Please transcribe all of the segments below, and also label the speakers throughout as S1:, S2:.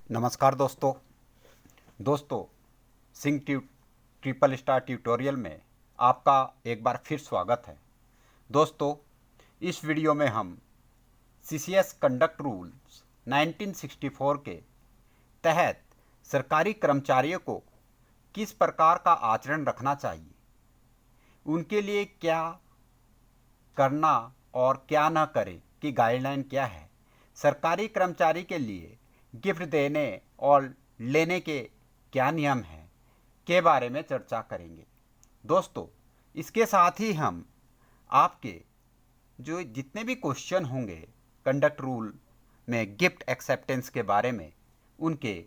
S1: नमस्कार दोस्तों Singh triple star tutorial में आपका एक बार फिर स्वागत है। दोस्तों, इस वीडियो में हम सीसीएस कंडक्ट रूल्स 1964 के तहत सरकारी कर्मचारियों को किस प्रकार का आचरण रखना चाहिए, उनके लिए क्या करना और क्या न करें की गाइडलाइन क्या है, सरकारी कर्मचारी के लिए गिफ्ट देने और लेने के क्या नियम हैं के बारे में चर्चा करेंगे। दोस्तों, इसके साथ ही हम आपके जो जितने भी क्वेश्चन होंगे कंडक्ट रूल में गिफ्ट एक्सेप्टेंस के बारे में, उनके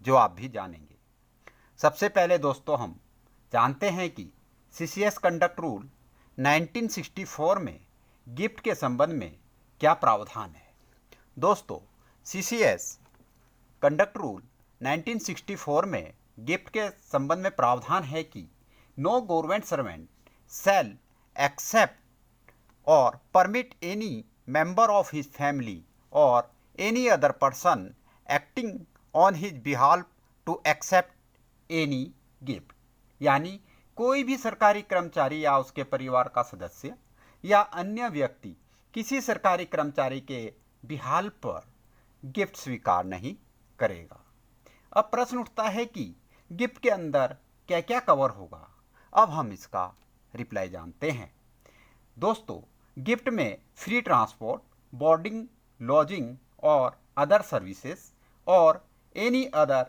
S1: जवाब भी जानेंगे। सबसे पहले दोस्तों, हम जानते हैं कि सीसीएस कंडक्ट रूल 1964 में गिफ्ट के संबंध में क्या प्रावधान है। दोस्तों, सीसीएस कंडक्ट रूल 1964 में गिफ्ट के संबंध में प्रावधान है कि no government servant shall accept or permit any member of his family or any other person acting on his बिहाल्फ टू एक्सेप्ट एनी गिफ्ट। यानी कोई भी सरकारी कर्मचारी या उसके परिवार का सदस्य या अन्य व्यक्ति किसी सरकारी कर्मचारी के बिहाल पर गिफ्ट स्वीकार नहीं करेगा। अब प्रश्न उठता है कि गिफ्ट के अंदर क्या क्या कवर होगा। अब हम इसका रिप्लाई जानते हैं। दोस्तों, गिफ्ट में free transport, boarding, lodging or other services or any other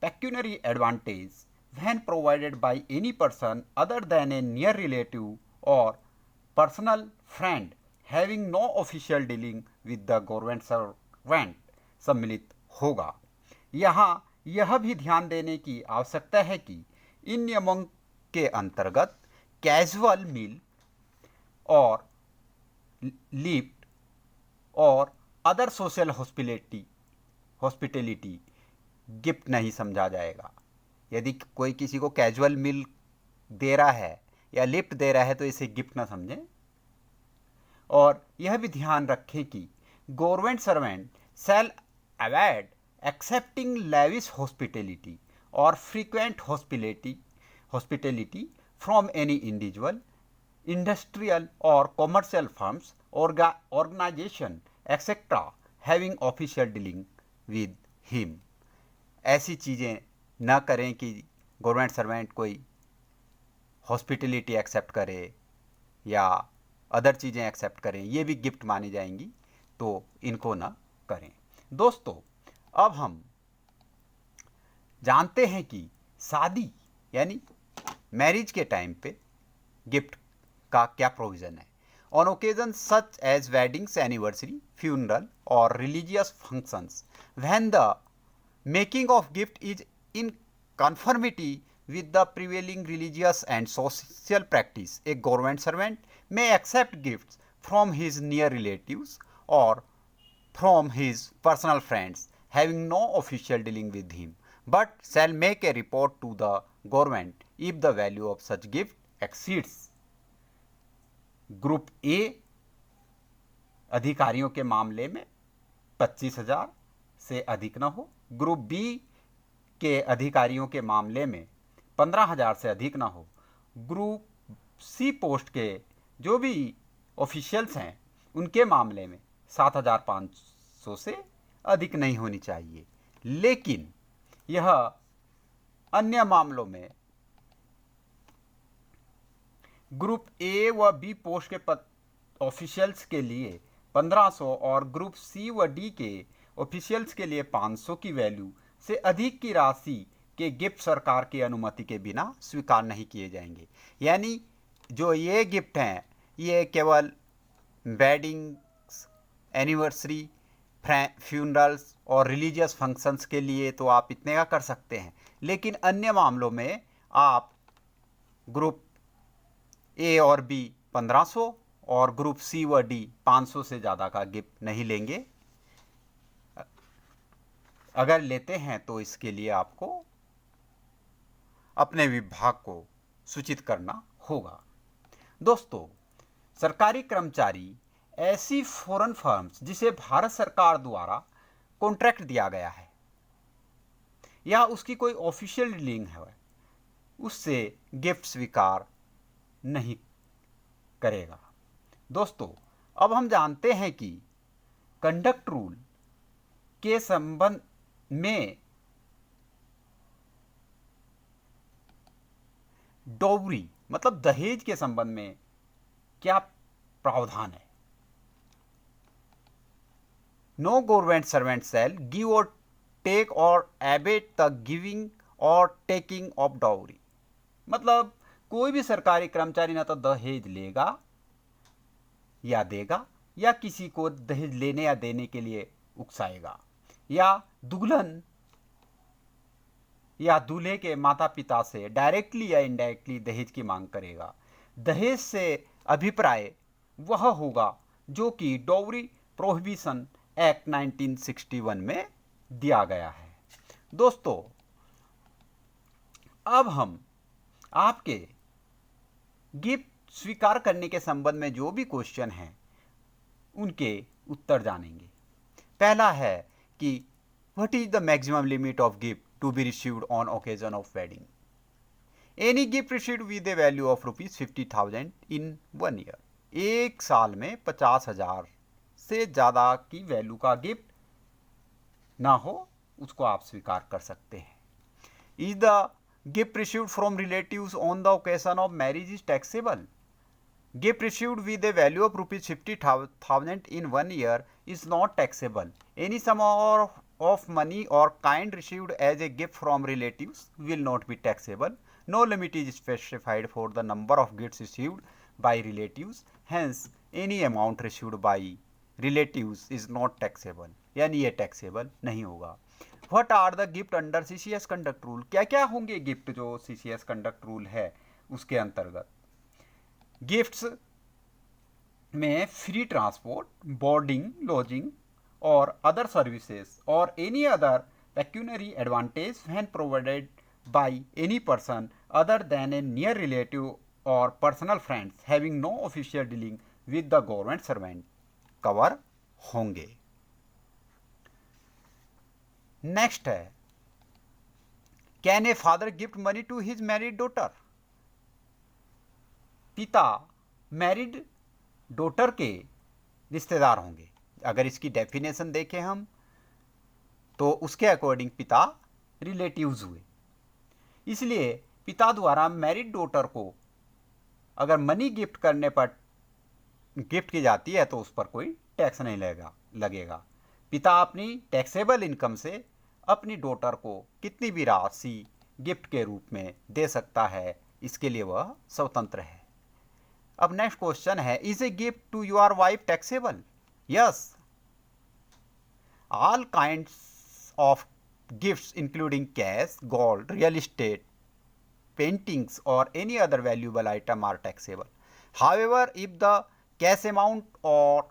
S1: pecuniary advantage when provided by any person other than a near relative or personal friend having no official dealing with the government servant सम्मिलित होगा। यहाँ यह भी ध्यान देने की आवश्यकता है कि इन नियमों के अंतर्गत कैजुअल मील और लिफ्ट और अदर सोशल हॉस्पिटैलिटी गिफ्ट नहीं समझा जाएगा। यदि कोई किसी को कैजुअल मील दे रहा है या लिफ्ट दे रहा है तो इसे गिफ्ट ना समझें। और यह भी ध्यान रखें कि government servant shell avoid accepting lavish hospitality or frequent hospitality from any individual, industrial or commercial firms, organization, etc. having official dealing with him। ऐसी चीज़ें न करें कि गवर्नमेंट सर्वेंट कोई हॉस्पिटलिटी एक्सेप्ट करे या अदर चीज़ें एक्सेप्ट करें, ये भी गिफ्ट मानी जाएंगी, तो इनको न करें। दोस्तों, अब हम जानते हैं कि शादी यानी मैरिज के टाइम पे गिफ्ट का क्या प्रोविज़न है। On occasion such as weddings, anniversary, funeral or religious functions when the making of gift is in conformity with the prevailing religious and social practice, a government servant may accept gifts from his near relatives or from his personal friends having no official dealing with him, but shall make a report to the government if the value of such gift exceeds। Group A अधिकारियों के मामले में 25,000 से अधिक न हो, group B के अधिकारियों के मामले में 15,000 से अधिक ना हो, ग्रुप सी पोस्ट के जो भी ऑफिशियल्स हैं उनके मामले में 7,500 से अधिक नहीं होनी चाहिए। लेकिन यह अन्य मामलों में ग्रुप ए व बी पोस्ट के ऑफिशियल्स के लिए 1,500 और ग्रुप सी व डी के ऑफिशियल्स के लिए 500 की वैल्यू से अधिक की राशि के गिफ्ट सरकार की अनुमति के बिना स्वीकार नहीं किए जाएंगे। यानी जो ये गिफ्ट हैं ये केवल वेडिंग्स, एनिवर्सरी, फ्यूनरल्स और रिलीजियस फंक्शंस के लिए तो आप इतने का कर सकते हैं, लेकिन अन्य मामलों में आप ग्रुप ए और बी 1,500 और ग्रुप सी व डी 500 से ज़्यादा का गिफ्ट नहीं लेंगे। अगर लेते हैं तो इसके लिए आपको अपने विभाग को सूचित करना होगा। दोस्तों, सरकारी कर्मचारी ऐसी फॉरेन फर्म्स जिसे भारत सरकार द्वारा कॉन्ट्रैक्ट दिया गया है या उसकी कोई ऑफिशियल डीलिंग है उससे गिफ्ट स्वीकार नहीं करेगा। दोस्तों, अब हम जानते हैं कि कंडक्ट रूल के संबंध में डॉवरी मतलब दहेज के संबंध में क्या प्रावधान है। No government servant shall give or take or abet the giving or taking of dowry. मतलब कोई भी सरकारी कर्मचारी ना तो दहेज लेगा या देगा या किसी को दहेज लेने या देने के लिए उकसाएगा या दुल्हन या दूल्हे के माता पिता से डायरेक्टली या इनडायरेक्टली दहेज की मांग करेगा। दहेज से अभिप्राय वह होगा जो कि डाउरी प्रोहिबिशन एक्ट 1961 में दिया गया है। दोस्तों, अब हम आपके गिफ्ट स्वीकार करने के संबंध में जो भी क्वेश्चन हैं उनके उत्तर जानेंगे। पहला है कि what is the maximum limit of gift to be received on occasion of wedding. Any gift received with a value of ₹50,000 in 1 year. एक साल में 50,000 से ज़्यादा की वैल्यू का गिफ्ट ना हो उसको आप स्वीकार कर सकते हैं। Is the gift received from relatives on the occasion of marriage is taxable. Gift received with a value of ₹50,000 in 1 year is not taxable. Any sum of money or kind received as a gift from relatives will not be taxable. No limit is specified for the number of gifts received by relatives. Hence, any amount received by relatives is not taxable. यानी ये taxable नहीं होगा। What are the gift under CCS conduct rule? क्या क्या होंगे gift जो CCS conduct rule है उसके अंतर्गत। गिफ्ट्स में free transport, boarding, lodging or other services or any other pecuniary advantage when provided by any person other than a near relative or personal friends having no official dealing with the government servant cover होंगे। Next है, can a father gift money to his married daughter. पिता married daughter के रिश्तेदार होंगे। अगर इसकी definition देखें हम तो उसके अकॉर्डिंग पिता रिलेटिव्स हुए। इसलिए पिता द्वारा मैरिड डॉटर को अगर मनी गिफ्ट करने पर गिफ्ट की जाती है तो उस पर कोई टैक्स नहीं लगेगा। पिता अपनी टैक्सेबल इनकम से अपनी डॉटर को कितनी भी राशि गिफ्ट के रूप में दे सकता है, इसके लिए वह स्वतंत्र है। अब नेक्स्ट क्वेश्चन है, is a gift to your wife taxable. Yes, all kinds of gifts including cash, gold, real estate, paintings or any other valuable item are taxable. However, if the cash amount or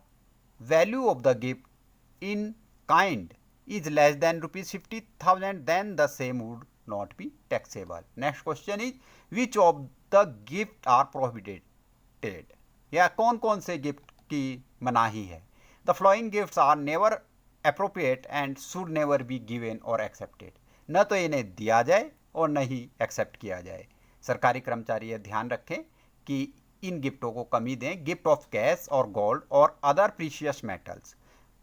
S1: value of the gift in kind is less than ₹50,000 then the same would not be taxable. Next question is, which of the gift are prohibited? या कौन कौन से gift की मनाही है। The following gifts are never appropriate and should never be given or accepted. न तो इन्हें दिया जाए और न ही एक्सेप्ट किया जाए। सरकारी कर्मचारी यह ध्यान रखें कि इन गिफ्टों को कमी दें। Gift of cash or gold or other precious metals,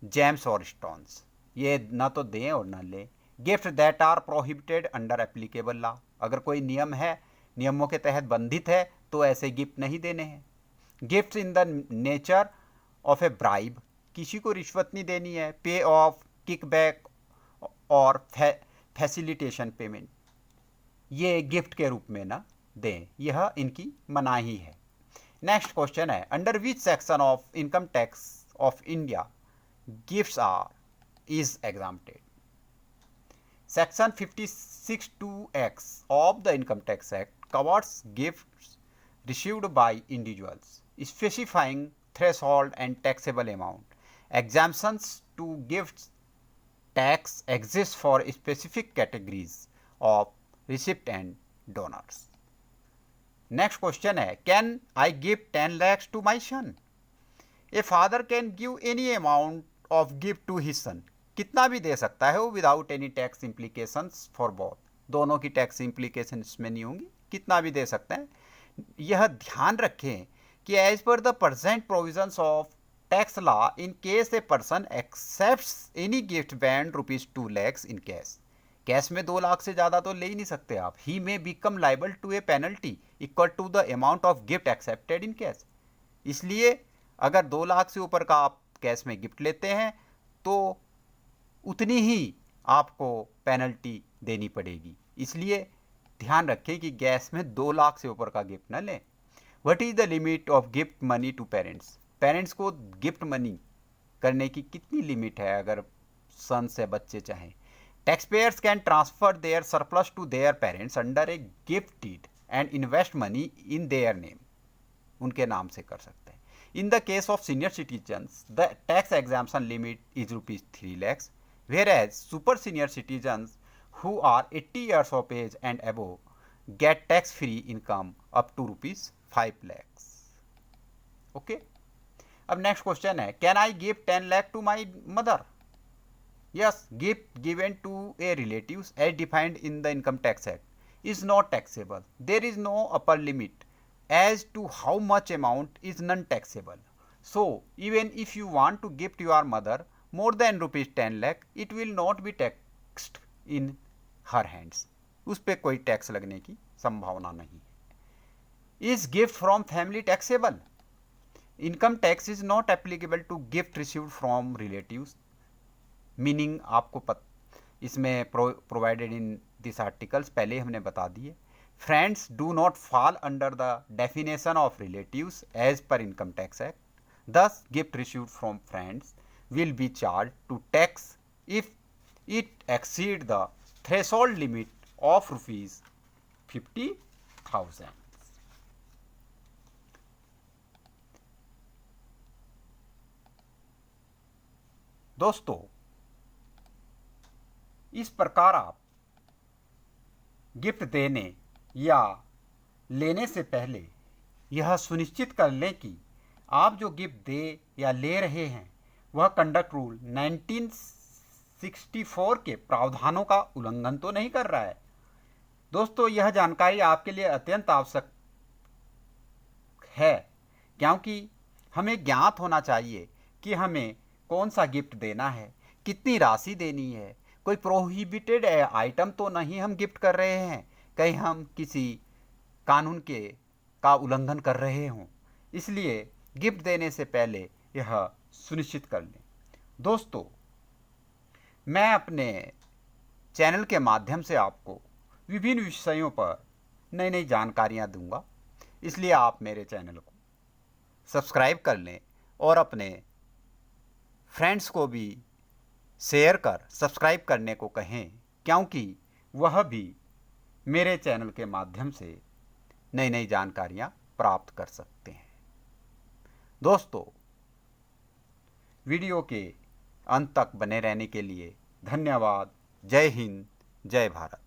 S1: gems or stones, ये न तो दें और न लें। Gift that are prohibited under applicable law, अगर कोई नियम है, नियमों के तहत बंधित है तो ऐसे गिफ्ट नहीं देने हैं। Gift in the nature of a bribe, किसी को रिश्वत नहीं देनी है। पे ऑफ, किकबैक और फैसिलिटेशन पेमेंट, ये गिफ्ट के रूप में ना दें, यह इनकी मनाही है। नेक्स्ट क्वेश्चन है, under which section of income tax of India gifts are is exempted? Section 56(2)(x of the Income Tax Act covers gifts received by individuals, specifying threshold and taxable amount. Exemptions to gifts tax exist for specific categories of recipient donors. Next question है, can I give 10 lakhs to my son? A father can give any amount of gift to his son. कितना भी दे सकता है वो without any tax implications for both, दोनों की tax implication इसमें नहीं होंगी, कितना भी दे सकते हैं। यह ध्यान रखें कि as per the present provisions of tax law in case a person accepts any gift band ₹2 lakhs in cash, cash में 2 लाख से ज़्यादा तो ले ही नहीं सकते आप, he may become liable to a penalty equal to the amount of gift accepted in cash. इसलिए अगर 2 लाख से ऊपर का आप कैश में गिफ्ट लेते हैं तो उतनी ही आपको पेनल्टी देनी पड़ेगी। इसलिए ध्यान रखें कि गैस में 2 लाख से ऊपर का गिफ्ट न लें। What is the limit of gift money to parents, parents को गिफ्ट मनी करने की कितनी लिमिट है अगर सन से बच्चे चाहें। Tax payers can transfer their surplus to their parents under a gift deed and invest money in their name, उनके नाम से कर सकते हैं। In the case of senior citizens the tax exemption limit is ₹3 lakhs, whereas super senior citizens who are 80 years of age and above get tax free income up to ₹5 lakhs. Okay. अब next question है, can I give 10 lakh to my mother? Yes, gift given to a relatives as defined in the income tax act is not taxable, there is no upper limit as to how much amount is non-taxable. So even if you want to gift your mother more than ₹10 lakh, it will not be taxed in her hands. उस पे कोई tax लगने की संभावना नहीं है। Is gift from family taxable? Income tax is not applicable to gift received from relatives. Meaning आपको इसमें provided in this articles पहले हमने बता दिए। Friends do not fall under the definition of relatives as per Income Tax Act. Thus, gift received from friends will be charged to tax if it exceeds the threshold limit of ₹50,000. दोस्तों, इस प्रकार आप gift देने या लेने से पहले यह सुनिश्चित कर लें कि आप जो गिफ्ट दे या ले रहे हैं वह कंडक्ट रूल 1964 के प्रावधानों का उल्लंघन तो नहीं कर रहा है। दोस्तों, यह जानकारी आपके लिए अत्यंत आवश्यक है क्योंकि हमें ज्ञात होना चाहिए कि हमें कौन सा गिफ्ट देना है, कितनी राशि देनी है, कोई प्रोहिबिटेड आइटम तो नहीं हम गिफ्ट कर रहे हैं, कहीं हम किसी कानून का उल्लंघन कर रहे हों। इसलिए गिफ्ट देने से पहले यह सुनिश्चित कर लें। दोस्तों, मैं अपने चैनल के माध्यम से आपको विभिन्न विषयों पर नई नई जानकारियां दूंगा, इसलिए आप मेरे चैनल को सब्सक्राइब कर लें और अपने फ्रेंड्स को भी शेयर कर सब्सक्राइब करने को कहें, क्योंकि वह भी मेरे चैनल के माध्यम से नई नई जानकारियां प्राप्त कर सकते हैं। दोस्तों, वीडियो के अंत तक बने रहने के लिए धन्यवाद। जय हिंद, जय भारत।